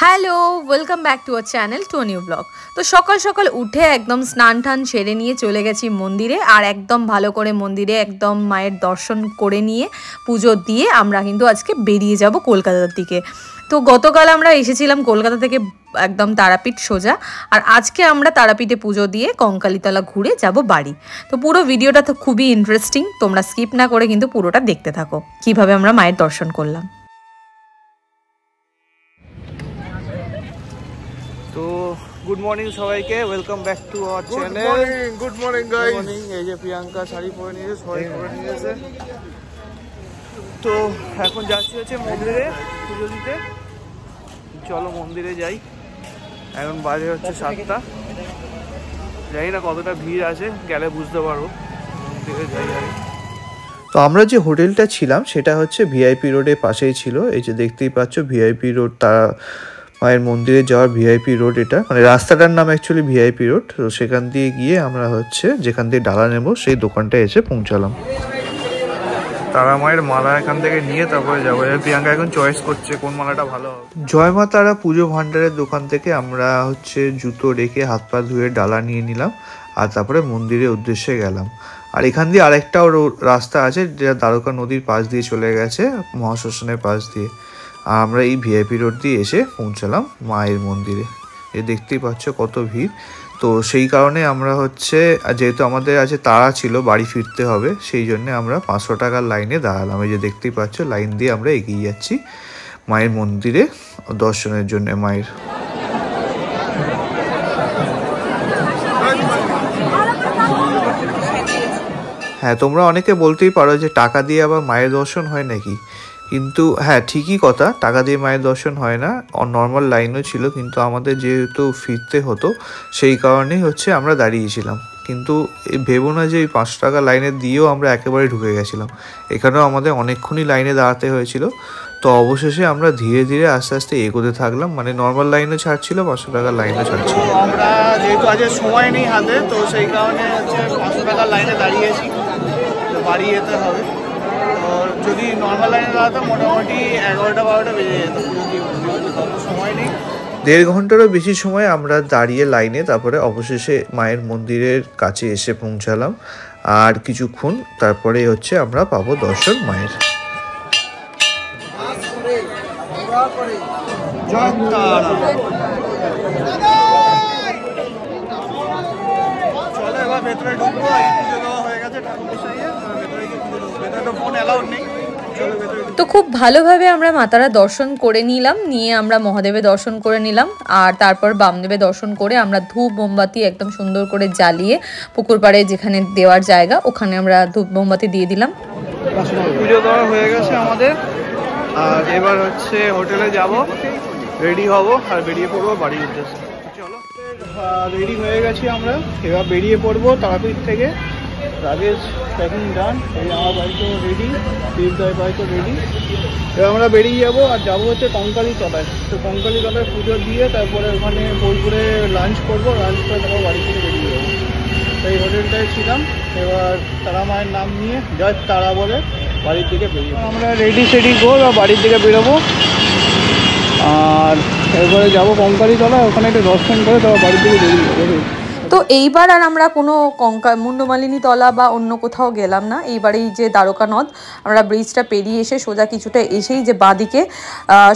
Hello, welcome back to our channel to new blog. তো সকাল সকাল উঠে একদম স্নান টান সেরে নিয়ে চলে গেছি মন্দিরে, আর একদম ভালো করে মন্দিরে একদম মায়ের দর্শন করে নিয়ে পুজো দিয়ে আমরা কিন্তু আজকে বেরিয়ে যাব কলকাতার দিকে। তো গতকাল আমরা এসেছিলাম কলকাতা থেকে একদম তারাপীঠ সোজা, আর আজকে আমরা তারাপীঠে পুজো দিয়ে কঙ্কালীতলা ঘুরে যাব বাড়ি। তো পুরো ভিডিওটা তো খুবই ইন্টারেস্টিং, তোমরা স্কিপ না করে কিন্তু পুরোটা দেখতে থাকো কিভাবে আমরা মায়ের দর্শন করলাম। তো গুড মর্নিং সবাইকে, welcome back to our channel. Good morning guys. Morning. এই যে প্রিয়াঙ্কা শাড়ি পরে নিয়েছে, সবাই পরে নিয়েছে। তো এখন যাচ্ছি হচ্ছে মন্দিরে পুজো দিতে। চলো মন্দিরে যাই। এখন বাজে হচ্ছে 7টা। জানি না কতটা ভিড় আছে, গেলে বুঝতে পারবো। মন্দিরে যাই আগে। তো আমরা যে হোটেলটা ছিলাম সেটা হচ্ছে ভিআইপি রোডের পাশেই ছিল। এই যে দেখতেই পাচ্ছ ভিআইপি রোড, তারা মায়ের মন্দিরে যাওয়ার ভিআইপি রোড। এটা মানে রাস্তাটার নাম অ্যাকচুয়ালি ভিআইপি রোড। তো সেখান দিয়ে গিয়ে আমরা হচ্ছে যেখান দিয়ে ডালা নেব সেই দোকানটায় এসে পৌঁছালাম। তারা মায়ের মালা এখান থেকে নিয়ে তারপরে যাবো। প্রিয়াঙ্কা এখন চয়েস করছে কোন মালাটা ভালো হবে। জয় মা তারা পুজো ভান্ডারের দোকান থেকে আমরা হচ্ছে জুতো রেখে হাত পা ধুয়ে ডালা নিয়ে নিলাম, আর তারপরে মন্দিরের উদ্দেশ্যে গেলাম। আর এখান দিয়ে আরেকটাও রাস্তা আছে যেটা দ্বারকা নদীর পাশ দিয়ে চলে গেছে, মহাশ্মশানের পাশ দিয়ে। আর আমরা এই ভিআইপি রোড দিয়ে এসে পৌঁছালাম মায়ের মন্দিরে। এ দেখতেই পাচ্ছ কত ভিড়। তো সেই কারণে আমরা হচ্ছে, যেহেতু আমাদের আছে তাড়া ছিল, বাড়ি ফিরতে হবে, সেই জন্য আমরা 500 টাকার লাইনে দাঁড়ালাম। এই যে দেখতেই পাচ্ছ লাইন দিয়ে আমরা এগিয়ে যাচ্ছি মায়ের মন্দিরে দর্শনের জন্য মায়ের। হ্যাঁ, তোমরা অনেকে বলতেই পারো যে টাকা দিয়ে আবার মায়ের দর্শন হয় নাকি, কিন্তু হ্যাঁ ঠিকই কথা, টাকা দিয়ে মায়ের দর্শন হয় না। নর্মাল লাইনও ছিল, কিন্তু আমাদের যেহেতু ফিরতে হতো সেই কারণেই হচ্ছে আমরা দাঁড়িয়েছিলাম। কিন্তু ভেবো না যে এই 500 টাকা লাইনে দিয়েও আমরা একেবারে ঢুকে গেছিলাম। এখানেও আমাদের অনেকক্ষণই লাইনে দাঁড়াতে হয়েছিল। তো অবশেষে আমরা ধীরে ধীরে আস্তে আস্তে এগোতে থাকলাম, মানে নর্মাল লাইনও ছাড়ছিল, 500 টাকার লাইনও ছাড়ছিল। আমরা যেহেতু আজকে সময় নেই হাতে, তো সেই কারণে হচ্ছে 500 টাকার লাইনে দাঁড়িয়েছি। তো বাড়ি যেতে হবে। যদি নর্মাল লাইনে দাঁড়াতাম মোটামুটি 11টা-12টা বেজে যেত। তত সময় নেই, 1.5 ঘন্টারও বেশি সময় আমরা দাঁড়িয়ে লাইনে তারপরে অবশেষে মায়ের মন্দিরের কাছে এসে পৌঁছালাম। আর কিছুক্ষণ তারপরে হচ্ছে আমরা পাবো দর্শন মায়ের। জয় তারা। চলো এবার ভেতরে ঢুকবো। পুজো দেওয়া হয়ে গেছে ঠাকুর গোসাইয়ের, ভেতরে গিয়ে পুজো দেবো। ভেতরে তো ফোন অ্যালাউড নেই। তো খুব ভালোভাবে আমরা মাতারা দর্শন করে নিলাম, নিয়ে আমরা মহাদেবের দর্শন করে নিলাম, আর তারপর বামদেবের দর্শন করে আমরা ধূপ মোমবাতি একদম সুন্দর করে জ্বালিয়ে পুকুর পাড়ে যেখানে দেওয়ার জায়গা ওখানে আমরা ধূপ মোমবাতি দিয়ে দিলাম। পুজো দেওয়া হয়ে গেছে আমাদের, আর এবার হচ্ছে হোটেলে যাব, রেডি হব আর বেরিয়ে পড়বো বাড়ির উদ্দেশ্যে। চলো রেডি হয়ে গেছি আমরা, এবার বেরিয়ে পড়বো তারাপীঠ থেকে। রাগেজ প্যাকিং ডান, এই আমার বাইকও রেডি, দীপদায় বাইকও রেডি। এবার আমরা বেরিয়ে যাবো আর যাবো হচ্ছে কঙ্কালীতলায়। তো কঙ্কালীতলায় পুজো দিয়ে তারপরে ওখানে বোলপুরে লাঞ্চ করবো, লাঞ্চ করে তারপর বাড়ি থেকে বেরিয়ে যাবো। তো এই হোটেলটায় ছিলাম। এবার তারা মায়ের নাম নিয়ে জয় তারা বলে বাড়ির দিকে বেরিয়ে আমরা রেডি সেডি গোল আর বাড়ির দিকে বেরোবো। আর এরপরে যাবো কঙ্কালীতলা, ওখানে একটু দর্শন করে তারপর বাড়ির দিকে বেরিয়ে যাবো। তো এইবার আর আমরা কোনো মুন্ডমালিনী তলা বা অন্য কোথাও গেলাম না। এইবারেই যে দ্বারকা নদ, আমরা ব্রিজটা পেরিয়ে এসে সোজা কিছুটা এসেই যে বাঁদিকে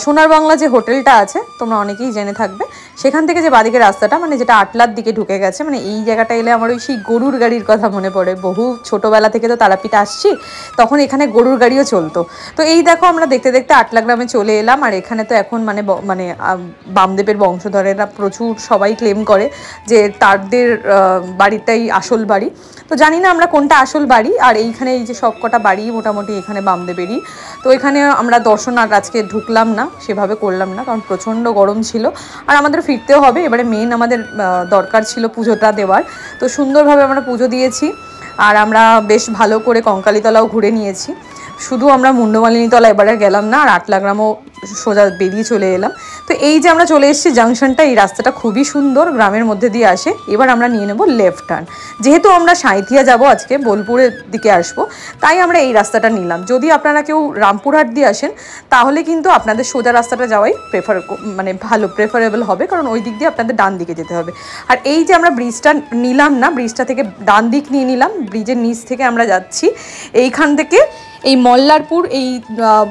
সোনার বাংলা যে হোটেলটা আছে তোমরা অনেকেই জেনে থাকবে, সেখান থেকে যে বাঁদিকে রাস্তাটা মানে যেটা আটলার দিকে ঢুকে গেছে, মানে এই জায়গাটা এলে আমার ওই সেই গরুর গাড়ির কথা মনে পড়ে। বহু ছোটোবেলা থেকে তো তারাপীঠ আসছি, তখন এখানে গরুর গাড়িও চলতো। তো এই দেখো আমরা দেখতে দেখতে আটলা গ্রামে চলে এলাম। আর এখানে তো এখন মানে বামদেবের বংশধরেরা প্রচুর সবাই ক্লেম করে যে তাদের বাড়িটাই আসল বাড়ি। তো জানি না আমরা কোনটা আসল বাড়ি। আর এইখানে এই যে সব কটা বাড়ি মোটামুটি এখানে বামদেবেরই। তো এখানে আমরা দর্শন আর আজকে ঢুকলাম না, সেভাবে করলাম না, কারণ প্রচণ্ড গরম ছিল আর আমাদের ফিরতেও হবে। এবারে মেন আমাদের দরকার ছিল পুজোটা দেওয়ার। তো সুন্দরভাবে আমরা পুজো দিয়েছি, আর আমরা বেশ ভালো করে কঙ্কালীতলাও ঘুরে নিয়েছি। শুধু আমরা মুন্ডমালিনীতলা এবারে গেলাম না, আর আটলা গ্রামও সোজা বেরিয়ে চলে এলাম। তো এই যে আমরা চলে এসেছি জাংশনটা, এই রাস্তাটা খুবই সুন্দর, গ্রামের মধ্যে দিয়ে আসে। এবার আমরা নিয়ে নেব লেফট টার্ন। যেহেতু আমরা সাঁইথিয়া যাব আজকে, বোলপুরের দিকে আসবো, তাই আমরা এই রাস্তাটা নিলাম। যদি আপনারা কেউ রামপুরহাট দিয়ে আসেন তাহলে কিন্তু আপনাদের সোজা রাস্তাটা যাওয়াই প্রেফারেবল হবে, কারণ ওই দিক দিয়ে আপনাদের ডান দিকে যেতে হবে। আর এই যে আমরা ব্রিজটা নিলাম না, ব্রিজটা থেকে ডান দিক নিয়ে নিলাম, ব্রিজের নিচ থেকে আমরা যাচ্ছি এইখান থেকে এই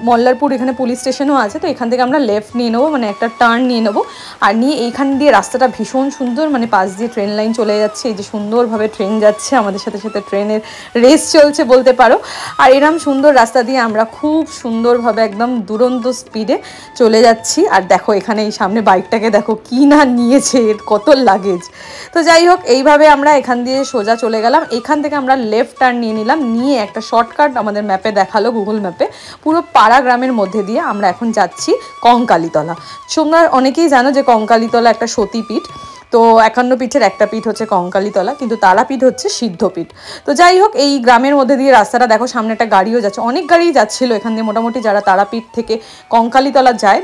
মল্লারপুর এখানে পুলিশ স্টেশনও আছে। তো এখান থেকে আমরা লেফট নিয়ে নেবো, মানে একটা টার্ন নিয়ে নেবো। আর নিয়ে এইখান দিয়ে রাস্তাটা ভীষণ সুন্দর, মানে পাশ দিয়ে ট্রেন লাইন চলে যাচ্ছে। এই যে সুন্দরভাবে ট্রেন যাচ্ছে, আমাদের সাথে সাথে ট্রেনের রেস চলছে বলতে পারো। আর এরম সুন্দর রাস্তা দিয়ে আমরা খুব সুন্দরভাবে একদম দুরন্ত স্পিডে চলে যাচ্ছি। আর দেখো এখানে এই সামনে বাইকটাকে দেখো কি না নিয়েছে, এর কত লাগেজ। তো যাই হোক, এইভাবে আমরা এখান দিয়ে সোজা চলে গেলাম। এখান থেকে আমরা লেফট টার্ন নিয়ে নিলাম, নিয়ে একটা শর্টকাট আমাদের ম্যাপে দেখালো, গুগল ম্যাপে পুরো পাড়া গ্রামের মধ্যে দিয়ে আমরা এখন যাচ্ছি কঙ্কালীতলা। তোমরা অনেকেই জানো যে কঙ্কালীতলা একটা সতীপীঠ। তো 51 পীঠের একটা পীঠ হচ্ছে কঙ্কালীতলা, কিন্তু তারাপীঠ হচ্ছে সিদ্ধপীঠ। তো যাই হোক, এই গ্রামের মধ্যে দিয়ে রাস্তাটা দেখো, সামনে একটা গাড়িও যাচ্ছে, অনেক গাড়িই যাচ্ছিলো এখান দিয়ে। মোটামুটি যারা তারাপীঠ থেকে কঙ্কালীতলা যায়,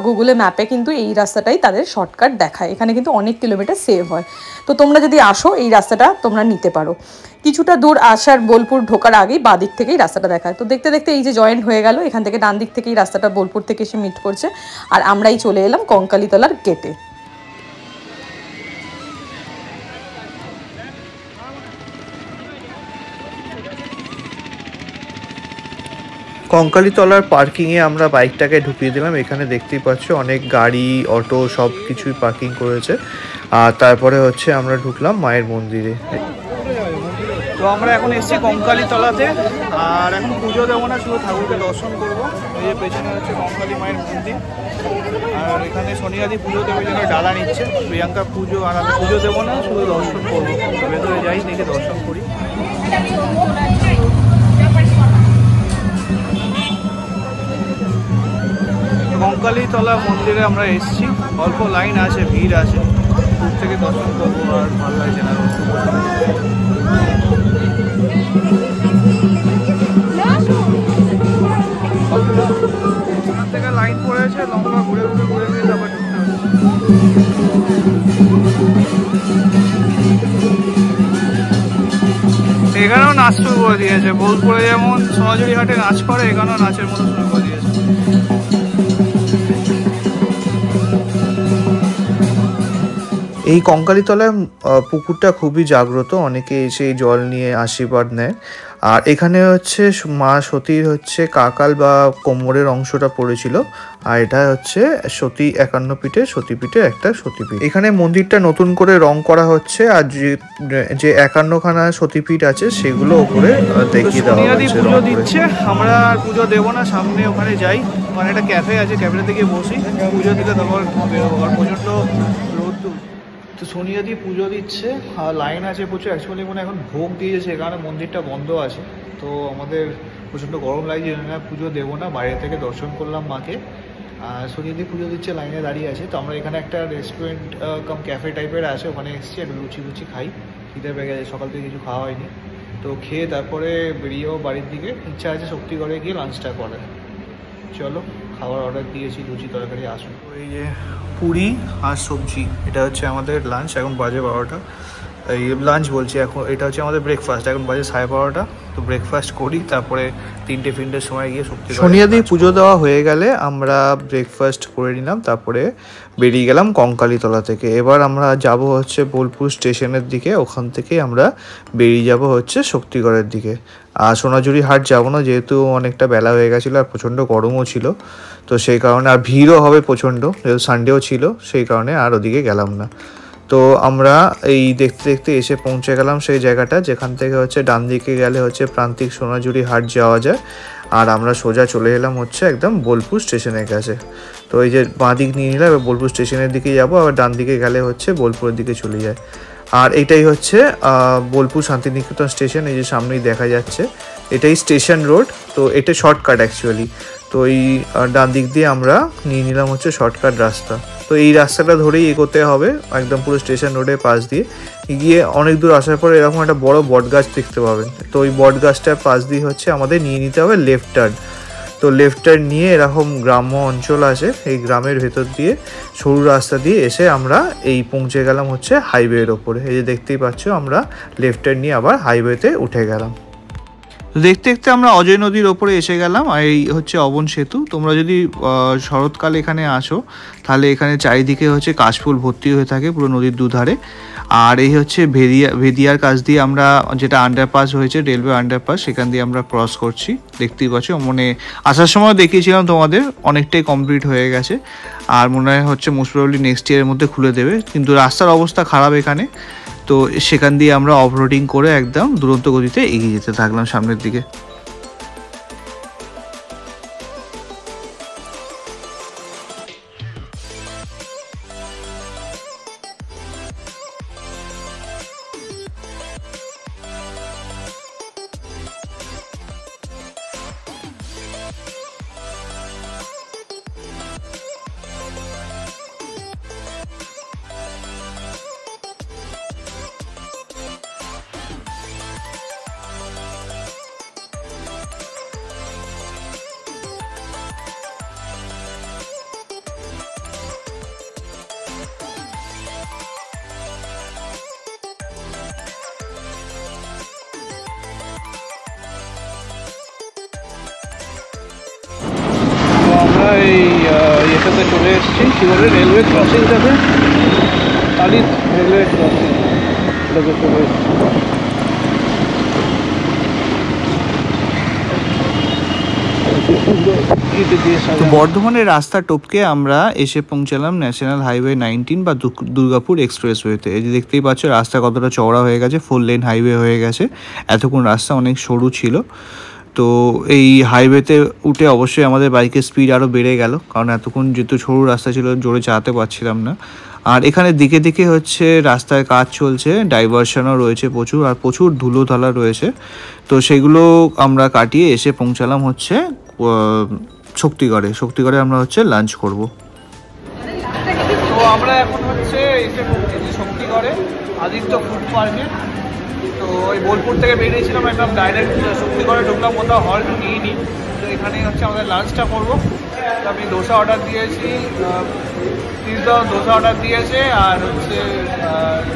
গুগলে ম্যাপে কিন্তু এই রাস্তাটাই তাদের শর্টকাট দেখায়। এখানে কিন্তু অনেক কিলোমিটার সেভ হয়। তো তোমরা যদি আসো এই রাস্তাটা তোমরা নিতে পারো। কিছুটা দূর আসার বোলপুর ঢোকার আগেই বাদিক থেকেই রাস্তাটা দেখায়। তো দেখতে দেখতে এই যে জয়েন্ট হয়ে গেল, এখান থেকে ডান দিক থেকেই রাস্তাটা বোলপুর থেকে এসে মিট করছে। আর আমরাই চলে এলাম কঙ্কালীতলার গেটে। কঙ্কালীতলার পার্কিংয়ে আমরা বাইকটাকে ঢুকিয়ে দিলাম। এখানে দেখতেই পাচ্ছ অনেক গাড়ি, অটো সব কিছুই পার্কিং করেছে। আর তারপরে হচ্ছে আমরা ঢুকলাম মায়ের মন্দিরে। তো আমরা এখন এসেছি কঙ্কালীতলাতে, আর এখন পুজো দেবো না, শুধু ঠাকুরকে দর্শন করবো। এই যে পেছনে হচ্ছে কঙ্কালী মায়ের মন্দির, আর এখানে শনিয়াদি পুজো দেবে জন্য ডালা নিচ্ছে প্রিয়াঙ্কা পুজো। আর আমি পুজো দেবো না, শুধু দর্শন করবো। ভেতরে যাই, দেখে দর্শন করি। কঙ্কালীতলা মন্দিরে আমরা এসেছি, অল্প লাইন আছে, ভিড় আছে, দূর থেকে দর্শন করবো আর ভালো লাগছে না। ওখান থেকে লাইন পড়েছে লম্বা, ঘুরে ঘুরে ঘুরে ঘুরে তারপর ঢুকতে হবে। এখানেও নাচ শুরু করে দিয়েছে, বোলপুরে যেমন সোনাঝুরি হাটে নাচ করে, এখানেও নাচের মতো শুরু করে দিয়েছে। এই কঙ্কালীতলার পুকুরটা খুবই জাগ্রত, অনেকে এসে জল নিয়ে আশীর্বাদ নেয়। আর এখানে হচ্ছে মা সতীর হচ্ছে কাকাল বা কোমরের অংশটা পড়েছিল। আর এটা হচ্ছে সতী 51 পীঠের সতীপীঠের একটা সতীপীঠ। এখানে মন্দিরটা নতুন করে রং করা হচ্ছে, আর যে 51খানা সতীপীঠ আছে সেগুলো ওপরে দেখিয়ে দেওয়া হচ্ছে। পুজো দিচ্ছে, আমরা আর পুজো দেবো না, সামনে ওখানে যাই, ওখানে একটা ক্যাফে আছে, ক্যাফেতে গিয়ে বসি, পুজো দিতে তারপর বেরোবো। আর প্রচণ্ড রোদ, তো সোনিয়াদি পুজো দিচ্ছে, আর লাইন আছে প্রচুর। অ্যাকচুয়ালি মানে এখন ভোগ দিয়েছে, এখানে মন্দিরটা বন্ধ আছে, তো আমাদের প্রচণ্ড গরম লাগছে, না পুজো দেবো না, বাইরে থেকে দর্শন করলাম মাকে। আর সোনিয়াদি পুজো দিচ্ছে, লাইনে দাঁড়িয়ে আছে। তো আমরা এখানে একটা রেস্টুরেন্ট কাম ক্যাফে টাইপের আছে, ওখানে এসেছি, একটু লুচি খাই, খিদে পেয়ে গেছে, সকাল থেকে কিছু খাওয়া হয়নি। তো খেয়ে তারপরে বেরিয়েও বাড়ির দিকে, ইচ্ছা আছে শক্তিগড়ে গিয়ে লাঞ্চটা করে। চলো, খাবার অর্ডার দিয়েছি, লুচি তরকারি আসুন। এই যে পুরি আর সবজি, এটা হচ্ছে আমাদের লাঞ্চ। এখন বাজে 12টা, এই লাঞ্চ বলছি, এখন এটা হচ্ছে আমাদের ব্রেকফাস্ট। এখন বাজে 12:30। তো ব্রেকফাস্ট করি, তারপরে 3-4 সময় গিয়ে শনিয়াদি পুজো দেওয়া হয়ে গেলে আমরা ব্রেকফাস্ট করে নিলাম, তারপরে বেরিয়ে গেলাম কঙ্কালীতলা থেকে। এবার আমরা যাব হচ্ছে বোলপুর স্টেশনের দিকে, ওখান থেকে আমরা বেরিয়ে যাব হচ্ছে শক্তিগড়ের দিকে। আর সোনাঝুরি হাট যাবো না, যেহেতু অনেকটা বেলা হয়ে গেছিলো আর প্রচণ্ড গরমও ছিল, তো সেই কারণে, আর ভিড়ও হবে প্রচণ্ড, যেহেতু সানডেও ছিল, সেই কারণে আর ওদিকে গেলাম না। তো আমরা এই দেখতে দেখতে এসে পৌঁছে গেলাম সেই জায়গাটা, যেখান থেকে হচ্ছে ডান দিকে গেলে হচ্ছে প্রান্তিক সোনাঝুরি হাট যাওয়া যায়। আর আমরা সোজা চলে এলাম হচ্ছে একদম বোলপুর স্টেশনের কাছে। তো এই যে বাঁ দিক নিয়ে নিলাম, এবার বোলপুর স্টেশনের দিকে যাবো, আবার ডান দিকে গেলে হচ্ছে বোলপুরের দিকে চলে যায়। আর এটাই হচ্ছে বোলপুর শান্তিনিকেতন স্টেশন, এই যে সামনেই দেখা যাচ্ছে, এটাই স্টেশন রোড। তো এটা শর্টকাট অ্যাকচুয়ালি। তো এই ডান দিক দিয়ে আমরা নিয়ে নিলাম হচ্ছে শর্টকাট রাস্তা। তো এই রাস্তাটা ধরেই এগোতে হবে একদম পুরো স্টেশন রোডের পাশ দিয়ে। গিয়ে অনেক দূর আসার পরে এরকম একটা বড় বট গাছ দেখতে পাবেন। তো ওই বট গাছটার পাশ দিয়ে হচ্ছে আমাদের নিয়ে নিতে হবে লেফট টার্ন। তো লেফট টার্ন নিয়ে এরকম গ্রাম্য অঞ্চল আছে, এই গ্রামের ভেতর দিয়ে সরু রাস্তা দিয়ে এসে আমরা এই পৌঁছে গেলাম হচ্ছে হাইওয়ের ওপরে। এই যে দেখতেই পাচ্ছ আমরা লেফট টার্ন নিয়ে আবার হাইওয়েতে উঠে গেলাম। দেখতে দেখতে আমরা অজয় নদীর ওপরে এসে গেলাম, আর এই হচ্ছে অবন সেতু। তোমরা যদি শরৎকালে এখানে আসো তাহলে এখানে চারিদিকে হচ্ছে কাশফুল ভর্তি হয়ে থাকে পুরো নদীর দুধারে। আর এই হচ্ছে ভেদিয়ার কাছ দিয়ে আমরা, যেটা আন্ডারপাস হয়েছে রেলওয়ে আন্ডারপাস, সেখান দিয়ে আমরা ক্রস করছি। দেখতেই পাচ্ছ, মানে আসার সময় দেখিয়েছিলাম তোমাদের, অনেকটাই কমপ্লিট হয়ে গেছে। আর মনে হচ্ছে মোস্ট প্রবাবলি নেক্সট ইয়ারের মধ্যে খুলে দেবে, কিন্তু রাস্তার অবস্থা খারাপ এখানে। তো সেখান দিয়ে আমরা অফরোডিং করে একদম দুরন্ত গতিতে এগিয়ে যেতে থাকলাম সামনের দিকে। আমরা এই ইয়েটাতে চলে এসেছি, কী বলে রেলওয়ে ক্রসিংটাতে, কালিত রেলওয়ে ক্রসিং, এটাতে চলে এসেছি। তো বর্ধমানের রাস্তা টপকে আমরা এসে পৌঁছালাম ন্যাশনাল হাইওয়ে 19 বা দুর্গাপুর এক্সপ্রেসওয়েতে। এই যে দেখতেই পাচ্ছ রাস্তা কতটা চওড়া হয়ে গেছে, 4 লেন হাইওয়ে হয়ে গেছে। এতক্ষণ রাস্তা অনেক সরু ছিল। তো এই হাইওয়েতে উঠে অবশ্যই আমাদের বাইকের স্পিড আরও বেড়ে গেল, কারণ এতক্ষণ যেহেতু সরু রাস্তা ছিল জোরে চালাতে পারছিলাম না। আর এখানে দিকে দিকে হচ্ছে রাস্তায় কাজ চলছে, ডাইভারশনও রয়েছে প্রচুর, আর প্রচুর ধুলো ধালা রয়েছে। তো সেগুলো আমরা কাটিয়ে এসে পৌঁছালাম হচ্ছে শক্তিগড়ে আমরা হচ্ছে লাঞ্চ করব। তো আমরা এখন হচ্ছে এসে পৌঁছেছি শক্তিগড়ে, আদিত্য ফুড পার্কে। তো ওই বোলপুর থেকে বেরিয়েছিলাম, একদম ডাইরেক্ট শক্তিগড়ে ঢুকলাম, কোথাও হল্ট নিইনি। তো এখানেই হচ্ছে আমাদের লাঞ্চটা করবো। তো আমি ধোসা অর্ডার দিয়েছি, ধোসা অর্ডার দিয়েছে, আর হচ্ছে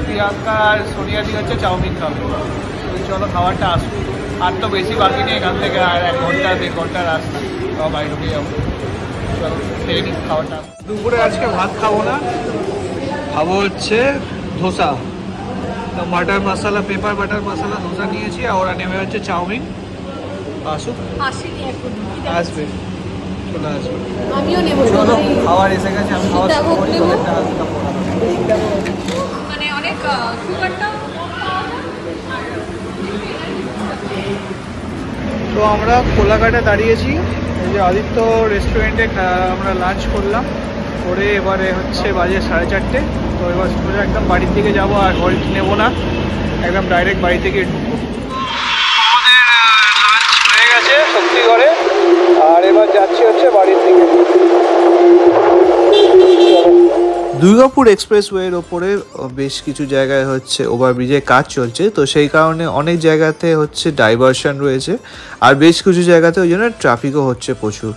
প্রিয়াঙ্কা আর সোনিয়াদি হচ্ছে চাউমিন খাবে। চলো খাবারটা আসুন, আর তো বেশি বাকি নেই এখান থেকে, আর 1 ঘন্টা 1.5 ঘন্টা রাস্তা, তো বাড়ি ঢুকে যাবো। চলো খেয়ে নিই খাবারটা। দুপুরে আজকে ভাত খাবো না, খাবো হচ্ছে ধোসা। তো বাটার মশলা, পেপার বাটার মশলা ধোসা নিয়েছি, আর ওরা নেমে হচ্ছে চাউমিন। আসুক, আসবে, চলে আসবে। আমিও নেব, চলো খাবার এসে গেছে, আমি খাওয়া শুরু করি। মানে অনেক সুগারটা। তো আমরা কোলাঘাটে দাঁড়িয়েছি, এই যে আদিত্য রেস্টুরেন্টে আমরা লাঞ্চ করলাম, করে এবারে হচ্ছে বাজে 4:30। তো এবার সোজা একদম বাড়ির দিকে যাব, আর হল্ট নেবো না, একদম ডাইরেক্ট বাড়ি থেকে ঢুকবো। লাঞ্চ হয়ে গেছে শক্তিগড়ে, আর এবার যাচ্ছি হচ্ছে বাড়ির দিকে। দুর্গাপুর এক্সপ্রেসওয়ের ওপরে বেশ কিছু জায়গায় হচ্ছে ওভারব্রিজের কাজ চলছে, তো সেই কারণে অনেক জায়গাতে হচ্ছে ডাইভারশন রয়েছে, আর বেশ কিছু জায়গাতে ওই জন্য ট্রাফিকও হচ্ছে প্রচুর,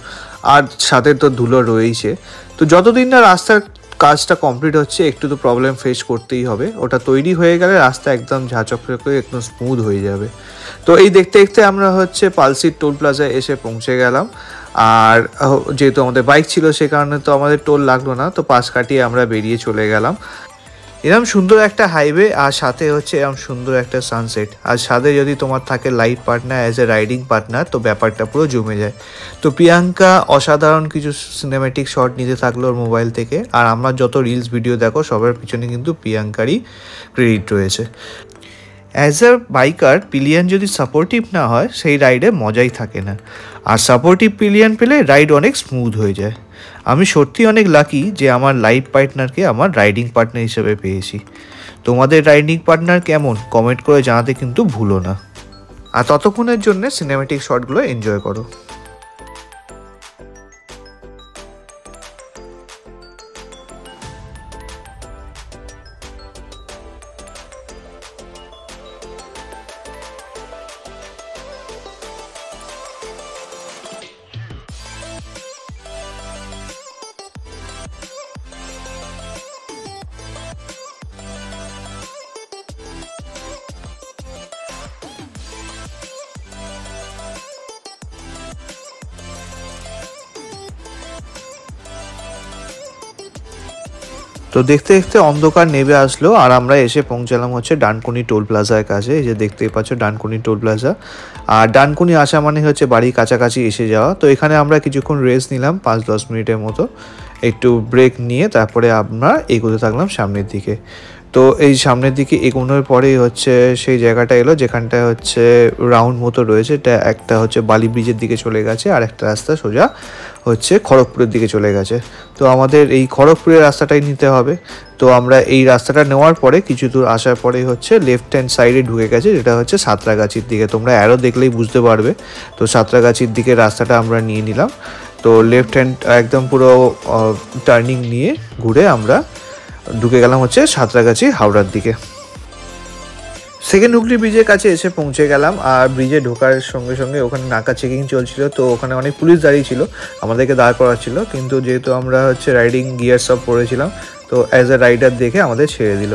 আর সাথে তো ধুলো রয়েছে। তো যতদিন না রাস্তার কাজটা কমপ্লিট হচ্ছে একটু তো প্রবলেম ফেস করতেই হবে। ওটা তৈরি হয়ে গেলে রাস্তা একদম ঝাঁচকচকে একদম স্মুথ হয়ে যাবে। তো এই দেখতে দেখতে আমরা হচ্ছে পালসির টোল প্লাজায় এসে পৌঁছে গেলাম। আর যেহেতু আমাদের বাইক ছিল সে কারণে তো আমাদের টোল লাগলো না, তো পাশ কাটিয়ে আমরা বেরিয়ে চলে গেলাম। এরকম সুন্দর একটা হাইওয়ে, আর সাথে হচ্ছে এরকম সুন্দর একটা সানসেট, আর সাথে যদি তোমার থাকে life partner as a riding partner, তো ব্যাপারটা পুরো জমে যায়। তো প্রিয়াঙ্কা অসাধারণ কিছু সিনেম্যাটিক শট নিতে থাকলো ওর মোবাইল থেকে, আর আমরা যত রিলস ভিডিও দেখো সবার পিছনে কিন্তু প্রিয়াঙ্কারই ক্রেডিট রয়েছে। অ্যাজ আ বাইকার পিলিয়ন যদি সাপোর্টিভ না হয় সেই রাইডে মজাই থাকে না, আর সাপোর্টিভ পিলিয়ন পেলে রাইড অনেক স্মুথ হয়ে যায়। আমি সত্যি অনেক লাকি যে আমার লাইফ পার্টনারকে আমার রাইডিং পার্টনার হিসেবে পেয়েছি। তোমাদের রাইডিং পার্টনার কেমন কমেন্ট করে জানাতে কিন্তু ভুলো না, আর ততক্ষণের জন্য সিনেম্যাটিক শটগুলো এনজয় করো। তো দেখতে দেখতে অন্ধকার নেমে আসলো আর আমরা এসে পৌঁছালাম হচ্ছে ডানকুনি টোল প্লাজার কাছে। এই যে দেখতেই পাচ্ছ ডানকুনি টোল প্লাজা। আর ডানকুনি আসা মানে হচ্ছে বাড়ির কাছাকাছি এসে যাওয়া। তো এখানে আমরা কিছুক্ষণ রেস্ট নিলাম 5-10 মিনিটের মতো, একটু ব্রেক নিয়ে তারপরে আমরা এগোতে থাকলাম সামনের দিকে। তো এই সামনের দিকে এগোনোর পরেই হচ্ছে সেই জায়গাটা এলো যেখানটায় হচ্ছে রাউন্ড মতো রয়েছে। এটা একটা হচ্ছে বালি ব্রিজের দিকে চলে গেছে আর একটা রাস্তা সোজা হচ্ছে খড়গপুরের দিকে চলে গেছে। তো আমাদের এই খড়গপুরের রাস্তাটাই নিতে হবে। তো আমরা এই রাস্তাটা নেওয়ার পরে কিছু দূর আসার পরেই হচ্ছে লেফট হ্যান্ড সাইডে ঢুকে গেছে, যেটা হচ্ছে সাঁতরাগাছির দিকে। তোমরা অ্যারো দেখলেই বুঝতে পারবে। তো সাঁতরাগাছির দিকে রাস্তাটা আমরা নিয়ে নিলাম। তো লেফট হ্যান্ড একদম পুরো টার্নিং নিয়ে ঘুরে আমরা ঢুকে গেলাম হচ্ছে সাঁতরাগাছি হাওড়ার দিকে। সেকেন্ড হুগলি ব্রিজের কাছে এসে পৌঁছে গেলাম। আর ব্রিজে ঢোকার সঙ্গে সঙ্গে ওখানে নাকা চেকিং চলছিল। তো ওখানে অনেক পুলিশ দাঁড়িয়ে ছিল, আমাদেরকে দাঁড় করাচ্ছিল। কিন্তু যেহেতু আমরা হচ্ছে রাইডিং গিয়ার সব পরেছিলাম, তো অ্যাজ এ রাইডার দেখে আমাদের ছেড়ে দিল।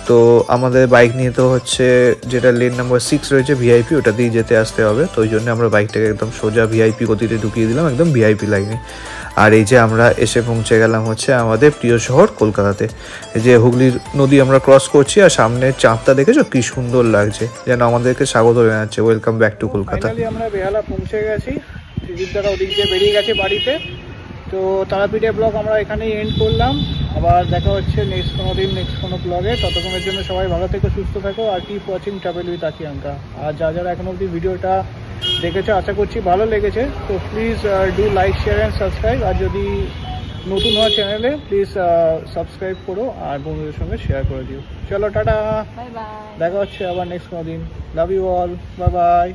তো আমাদের বাইক নিয়ে তো হচ্ছে যেটা লেন নাম্বার 6 রয়েছে ভিআইপি, ওটা দিয়ে যেতে আসতে হবে। তো ওই জন্য আমরা বাইকটাকে একদম সোজা ভিআইপি গতিতে ঢুকিয়ে দিলাম, একদম ভিআইপি লাইনে। আর এই যে আমরা এসে পৌঁছে গেলাম হচ্ছে আমাদের প্রিয় শহর কলকাতাতে। এই যে হুগলির নদী আমরা ক্রস করছি আর সামনের চাঁদটা দেখেছো কি সুন্দর লাগছে, যেন আমাদেরকে স্বাগত জানাচ্ছে, ওয়েলকাম ব্যাক টু কলকাতা। আমরা বেহালা পৌঁছে গেছি, ত্রিদীপদারা ওদিক দিয়ে বেরিয়ে গেছে বাড়িতে। তো তারাপীঠের ব্লগ আমরা এখানেই এন্ড করলাম। আবার দেখা হচ্ছে নেক্সট কোনো দিন নেক্সট কোনো ব্লগে। ততক্ষণের জন্য সবাই ভালো থেকো, সুস্থ থাকো আর কিপ ওয়াচিং ট্রাভেল উইথ আকিয়াঙ্কা। আর যারা এখন অবধি ভিডিওটা দেখেছো আশা করছি ভালো লেগেছে। তো please do like, share and subscribe. আর যদি নতুন হওয়া চ্যানেলে প্লিজ সাবস্ক্রাইব করো আর বন্ধুদের সঙ্গে শেয়ার করে দিও। চলো টাটা, দেখা হচ্ছে আবার নেক্সট কোনো দিন। Love you all, bye by.